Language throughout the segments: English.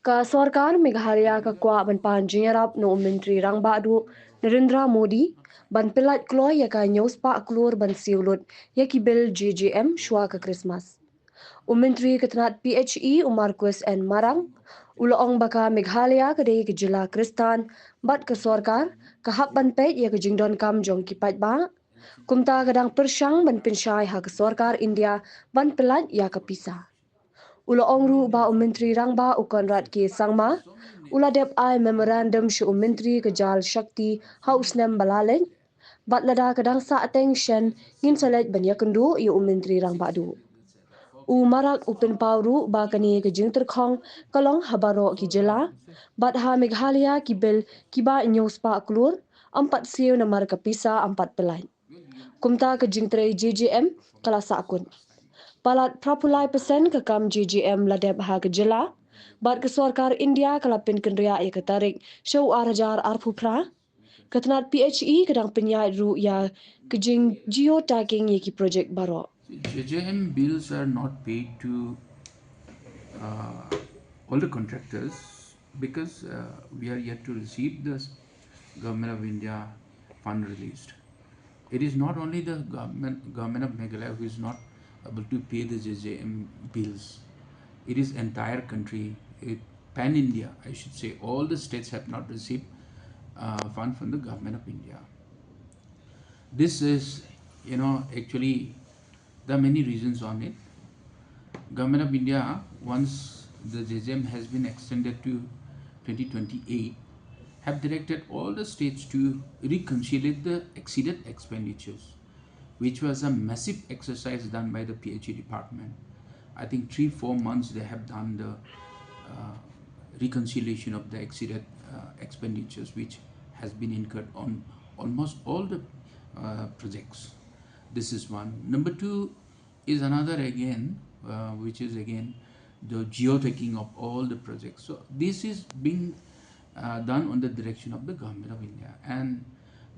Ka Sarkar Meghalaya ka kwa ban pan Jingiarap no Menteri Rang Badu Narendra Modi ban Pyllait Kloy ya ka news pa klur ban siulut ya ki bil GGM Shwa Khristmas. Menteri Ketenat PHE Marcus N Marang ulaong baka Meghalaya ka dei ke Jylla Khristan bat ka Sarkar ka hap ban pet ya ka jingdon kam jong ki pat ba kumta kadang persyang ban pensyai ha ka Sarkar India ban Pyllait ya ka Pisa. Ula ongru ba Menteri Rangba ukonrat ki sangma ula dep ai memorandum shu Menteri ke Jal Shakti Haus Nem Balalen bat lada kadang sa attention ngin salet ban yakendu yu Menteri Rangba du. Marak upen pauru ba kani ke jing terkhong kalong habaro ki jela bat ha Meghalaya ki bel ki ba news pa klur ampat siu namar ke Pisa ampat Pyllait. Kumta ke jing tre GGM kala sakun. Palat Pyllait Pisa ke kam GGM ladeb ha ke Jylla bat ke Sarkar India kalapin kendria ya ketarik show arajar arpupra ketenat PHE kadang penyai ru ya kejing geotagging ya ki project baro. JJM bills are not paid to all the contractors because we are yet to receive the Government of India fund released. It is not only the government of Meghalaya who is not able to pay the JJM bills. It is entire country, pan India, I should say. All the states have not received fund from the Government of India. This is, actually there are many reasons on it. Government of India, once the JJM has been extended to 2028, have directed all the states to reconcile the exceeded expenditures, which was a massive exercise done by the PHE department. I think 3-4 months they have done the reconciliation of the exceeded expenditures, which has been incurred on almost all the projects. This is one. Number two is another again, which is again the geotagging of all the projects. So this is being done on the direction of the Government of India, and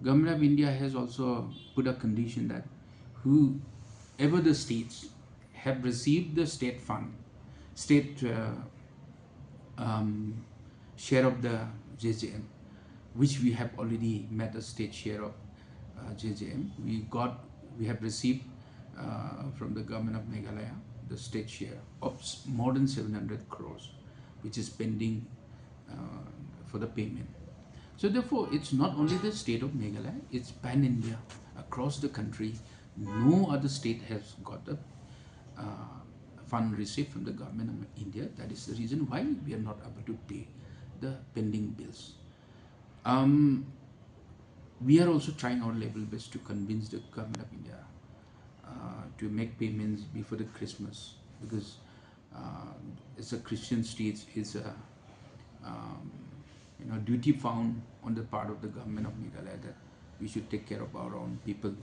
Government of India has also put a condition that whoever the states have received the state fund, state share of the JJM, which we have already met a state share of JJM. We have received from the Government of Meghalaya the state share of more than 700 crores, which is pending for the payment. So therefore, it's not only the state of Meghalaya, it's pan-India, across the country. No other state has got the fund received from the Government of India. That is the reason why we are not able to pay the pending bills. We are also trying our level best to convince the Government of India to make payments before the Christmas, because it's a Christian state, it's a duty found on the part of the Government of Meghalaya that we should take care of our own people.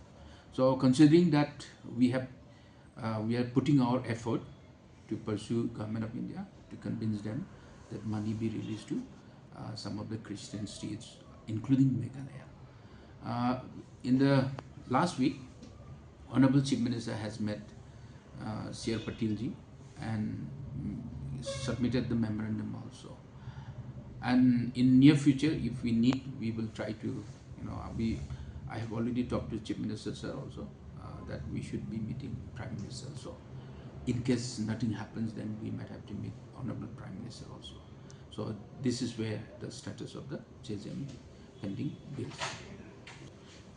So considering that we are putting our effort to pursue Government of India to convince them that money be released to some of the Christian states, including Meghalaya. In the last week, Honorable Chief Minister has met Sir Patil ji and submitted the memorandum also. And in near future, if we need, we will try to, I have already talked to Chief Minister sir also that we should be meeting Prime Minister. So in case nothing happens, then we might have to meet Honorable Prime Minister also. So this is where the status of the JJM pending bills.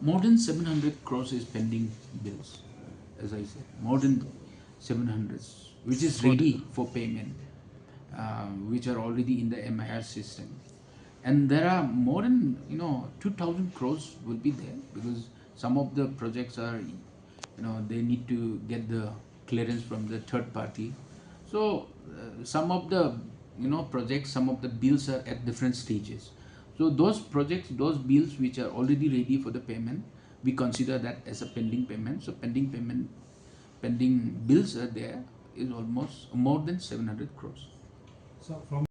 More than 700 crores is pending bills, as I said, more than 700, which is ready for payment, which are already in the MIR system. And there are more than 2,000 crores will be there, because some of the projects are, they need to get the clearance from the third party. So some of the projects, some of the bills are at different stages. So those projects, those bills which are already ready for the payment, we consider that as a pending payment. So pending bills are there is almost more than 700 crores. So from